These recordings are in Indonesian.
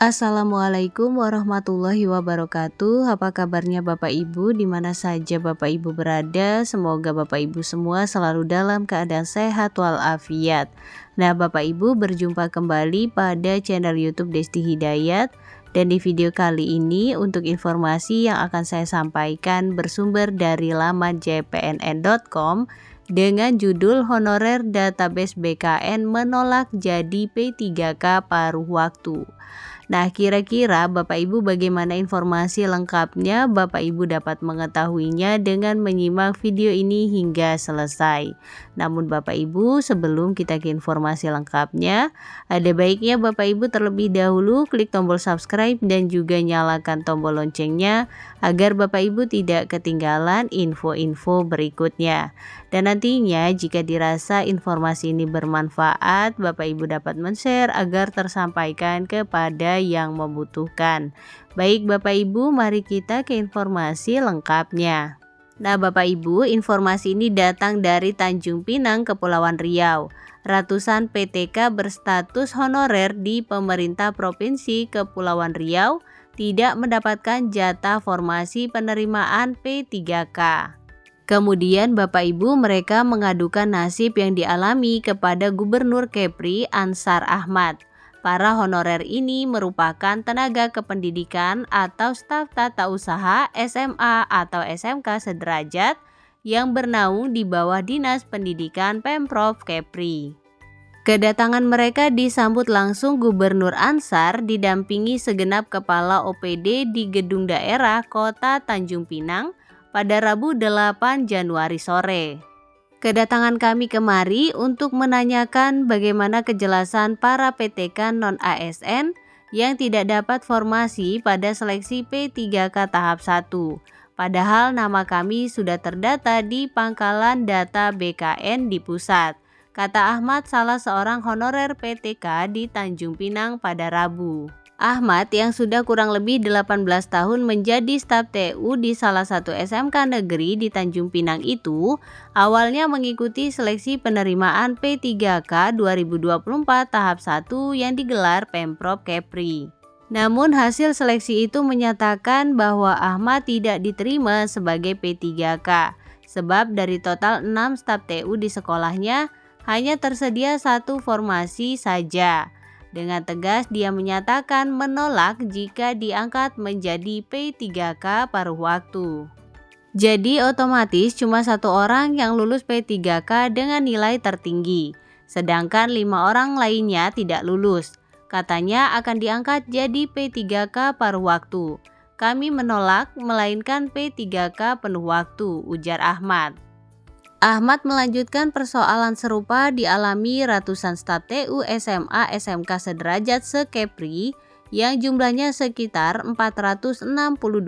Assalamualaikum warahmatullahi wabarakatuh. Apa kabarnya Bapak Ibu di mana saja Bapak Ibu berada? Semoga Bapak Ibu semua selalu dalam keadaan sehat walafiat. Nah, Bapak Ibu berjumpa kembali pada channel YouTube Desti Hidayat. Dan di video kali ini untuk informasi yang akan saya sampaikan bersumber dari laman jpnn.com dengan judul Honorer Database BKN menolak jadi P3K paruh waktu. Nah, kira-kira Bapak Ibu bagaimana informasi lengkapnya? Bapak Ibu dapat mengetahuinya dengan menyimak video ini hingga selesai. Namun Bapak Ibu, sebelum kita ke informasi lengkapnya, ada baiknya Bapak Ibu terlebih dahulu klik tombol subscribe dan juga nyalakan tombol loncengnya agar Bapak Ibu tidak ketinggalan info-info berikutnya. Dan nantinya jika dirasa informasi ini bermanfaat, Bapak Ibu dapat men-share agar tersampaikan kepada yang membutuhkan. Baik Bapak Ibu, mari kita ke informasi lengkapnya. Nah Bapak Ibu, informasi ini datang dari Tanjung Pinang, Kepulauan Riau. Ratusan PTK berstatus honorer di pemerintah Provinsi Kepulauan Riau tidak mendapatkan jatah formasi penerimaan P3K. Kemudian Bapak Ibu mereka mengadukan nasib yang dialami kepada Gubernur Kepri Ansar Ahmad. Para honorer ini merupakan tenaga kependidikan atau staf tata usaha SMA atau SMK sederajat yang bernaung di bawah Dinas Pendidikan Pemprov Kepri. Kedatangan mereka disambut langsung Gubernur Ansar didampingi segenap kepala OPD di Gedung Daerah Kota Tanjung Pinang pada Rabu 8 Januari sore. Kedatangan kami kemari untuk menanyakan bagaimana kejelasan para PTK non-ASN yang tidak dapat formasi pada seleksi P3K tahap 1. Padahal nama kami sudah terdata di pangkalan data BKN di pusat, kata Ahmad, salah seorang honorer PTK di Tanjung Pinang pada Rabu. Ahmad yang sudah kurang lebih 18 tahun menjadi staf TU di salah satu SMK negeri di Tanjung Pinang itu awalnya mengikuti seleksi penerimaan P3K 2024 tahap 1 yang digelar Pemprov Kepri. Namun hasil seleksi itu menyatakan bahwa Ahmad tidak diterima sebagai P3K sebab dari total 6 staf TU di sekolahnya hanya tersedia satu formasi saja. Dengan tegas dia menyatakan menolak jika diangkat menjadi P3K paruh waktu. Jadi otomatis cuma satu orang yang lulus P3K dengan nilai tertinggi, sedangkan 5 orang lainnya tidak lulus. Katanya akan diangkat jadi P3K paruh waktu. Kami menolak melainkan P3K penuh waktu, ujar Ahmad. Ahmad melanjutkan persoalan serupa dialami ratusan staf TU SMA SMK sederajat se-Kepri yang jumlahnya sekitar 462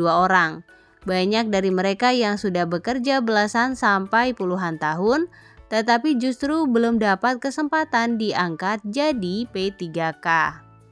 orang. Banyak dari mereka yang sudah bekerja belasan sampai puluhan tahun, tetapi justru belum dapat kesempatan diangkat jadi P3K.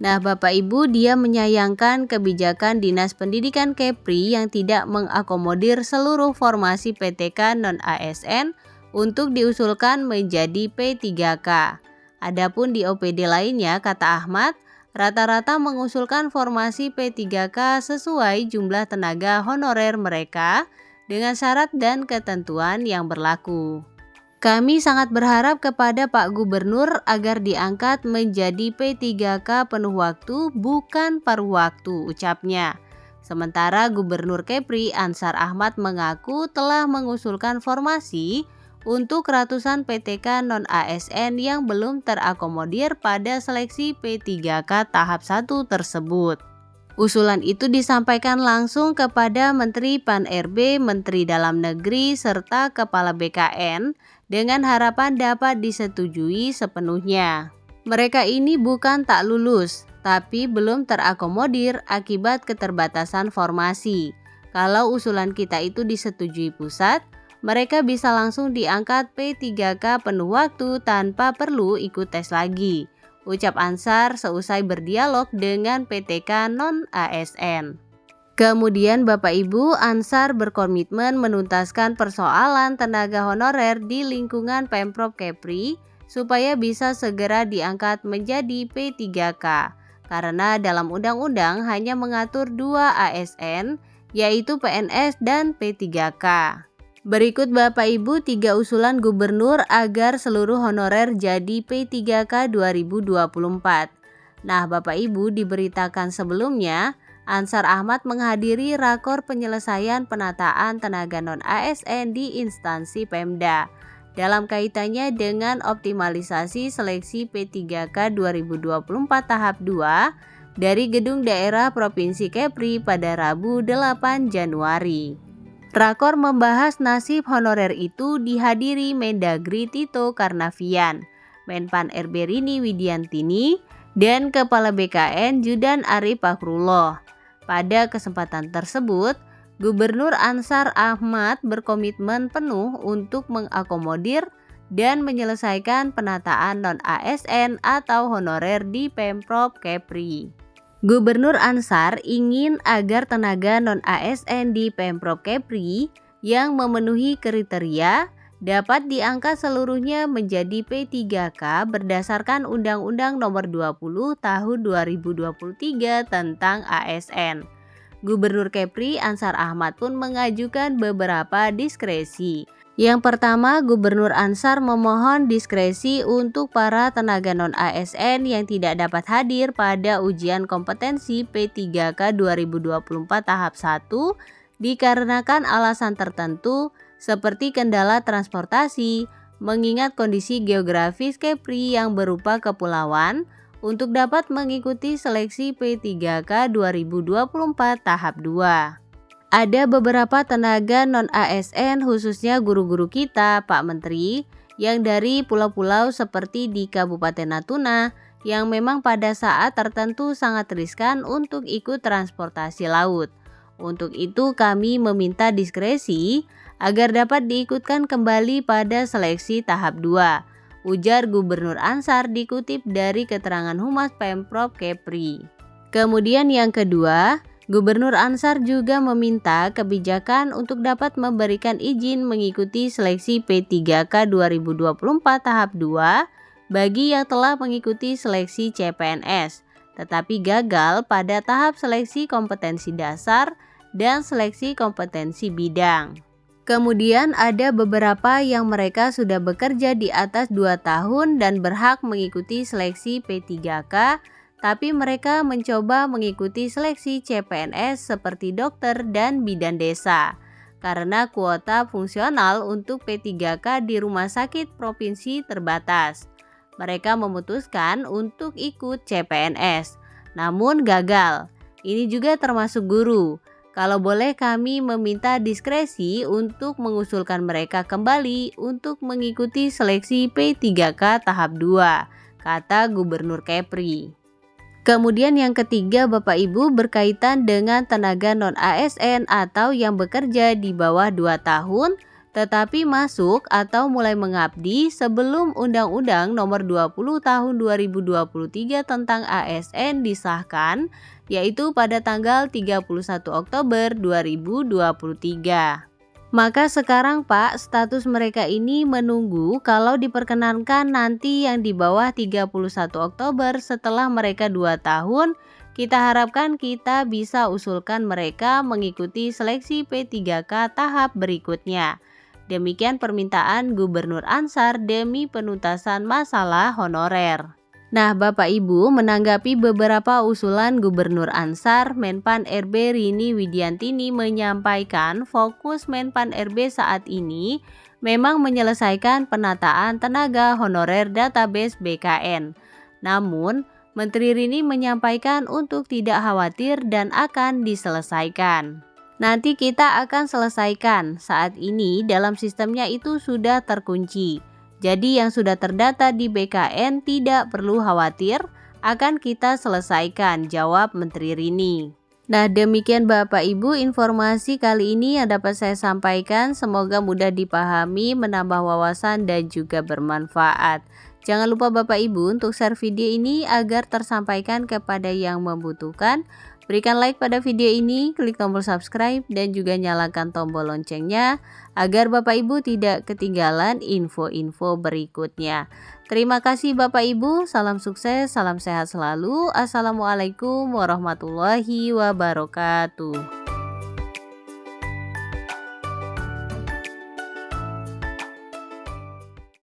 Nah Bapak Ibu, dia menyayangkan kebijakan Dinas Pendidikan Kepri yang tidak mengakomodir seluruh formasi PTK non-ASN untuk diusulkan menjadi P3K. Adapun di OPD lainnya, kata Ahmad, rata-rata mengusulkan formasi P3K sesuai jumlah tenaga honorer mereka dengan syarat dan ketentuan yang berlaku. Kami sangat berharap kepada Pak Gubernur agar diangkat menjadi P3K penuh waktu bukan paruh waktu, ucapnya. Sementara Gubernur Kepri Ansar Ahmad mengaku telah mengusulkan formasi untuk ratusan PTK non-ASN yang belum terakomodir pada seleksi P3K tahap 1 tersebut. Usulan itu disampaikan langsung kepada Menteri Pan-RB, Menteri Dalam Negeri, serta Kepala BKN dengan harapan dapat disetujui sepenuhnya. Mereka ini bukan tak lulus, tapi belum terakomodir akibat keterbatasan formasi. Kalau usulan kita itu disetujui pusat, mereka bisa langsung diangkat P3K penuh waktu tanpa perlu ikut tes lagi, ucap Ansar seusai berdialog dengan PTK non-ASN. Kemudian Bapak Ibu, Ansar berkomitmen menuntaskan persoalan tenaga honorer di lingkungan Pemprov Kepri supaya bisa segera diangkat menjadi P3K. karena dalam undang-undang hanya mengatur 2 ASN, yaitu PNS dan P3K. Berikut Bapak Ibu 3 usulan gubernur agar seluruh honorer jadi P3K 2024. Nah Bapak Ibu, diberitakan sebelumnya, Ansar Ahmad menghadiri rakor penyelesaian penataan tenaga non-ASN di instansi Pemda dalam kaitannya dengan optimalisasi seleksi P3K 2024 tahap 2 dari Gedung Daerah Provinsi Kepri pada Rabu 8 Januari. Rakor membahas nasib honorer itu dihadiri Mendagri Tito Karnavian, Menpan RB Rini Widiantini, dan Kepala BKN Judan Arif Fakrullah. Pada kesempatan tersebut, Gubernur Ansar Ahmad berkomitmen penuh untuk mengakomodir dan menyelesaikan penataan non-ASN atau honorer di Pemprov Kepri. Gubernur Ansar ingin agar tenaga non-ASN di Pemprov Kepri yang memenuhi kriteria dapat diangkat seluruhnya menjadi P3K berdasarkan Undang-Undang Nomor 20 Tahun 2023 tentang ASN. Gubernur Kepri Ansar Ahmad pun mengajukan beberapa diskresi. Yang pertama, Gubernur Ansar memohon diskresi untuk para tenaga non-ASN yang tidak dapat hadir pada ujian kompetensi P3K 2024 tahap 1 dikarenakan alasan tertentu seperti kendala transportasi, mengingat kondisi geografis Kepri yang berupa kepulauan, untuk dapat mengikuti seleksi P3K 2024 tahap 2. Ada beberapa tenaga non-ASN khususnya guru-guru kita, Pak Menteri, yang dari pulau-pulau seperti di Kabupaten Natuna yang memang pada saat tertentu sangat riskan untuk ikut transportasi laut. Untuk itu kami meminta diskresi agar dapat diikutkan kembali pada seleksi tahap 2. Ujar Gubernur Ansar dikutip dari keterangan Humas Pemprov Kepri. Kemudian yang kedua, Gubernur Ansar juga meminta kebijakan untuk dapat memberikan izin mengikuti seleksi P3K 2024 tahap 2 bagi yang telah mengikuti seleksi CPNS, tetapi gagal pada tahap seleksi kompetensi dasar dan seleksi kompetensi bidang. Kemudian ada beberapa yang mereka sudah bekerja di atas 2 tahun dan berhak mengikuti seleksi P3K, tapi mereka mencoba mengikuti seleksi CPNS seperti dokter dan bidan desa. Karena kuota fungsional untuk P3K di rumah sakit provinsi terbatas. Mereka memutuskan untuk ikut CPNS, namun gagal. Ini juga termasuk guru. Kalau boleh kami meminta diskresi untuk mengusulkan mereka kembali untuk mengikuti seleksi P3K tahap 2, kata Gubernur Kepri. Kemudian yang ketiga Bapak Ibu berkaitan dengan tenaga non-ASN atau yang bekerja di bawah 2 tahun tetapi masuk atau mulai mengabdi sebelum Undang-Undang Nomor 20 Tahun 2023 tentang ASN disahkan, yaitu pada tanggal 31 Oktober 2023. Maka sekarang Pak, status mereka ini menunggu kalau diperkenankan nanti yang di bawah 31 Oktober setelah mereka 2 tahun, kita harapkan kita bisa usulkan mereka mengikuti seleksi P3K tahap berikutnya. Demikian permintaan Gubernur Ansar demi penuntasan masalah honorer. Nah Bapak Ibu, menanggapi beberapa usulan Gubernur Ansar, Menpan RB Rini Widiantini menyampaikan fokus Menpan RB saat ini memang menyelesaikan penataan tenaga honorer database BKN. Namun, Menteri Rini menyampaikan untuk tidak khawatir dan akan diselesaikan. Nanti kita akan selesaikan, saat ini dalam sistemnya itu sudah terkunci. Jadi yang sudah terdata di BKN tidak perlu khawatir, akan kita selesaikan, jawab Menteri Rini. Nah demikian Bapak Ibu informasi kali ini yang dapat saya sampaikan, semoga mudah dipahami, menambah wawasan dan juga bermanfaat. Jangan lupa Bapak Ibu untuk share video ini agar tersampaikan kepada yang membutuhkan. Berikan like pada video ini, klik tombol subscribe dan juga nyalakan tombol loncengnya agar Bapak Ibu tidak ketinggalan info-info berikutnya. Terima kasih Bapak Ibu, salam sukses, salam sehat selalu. Assalamualaikum warahmatullahi wabarakatuh.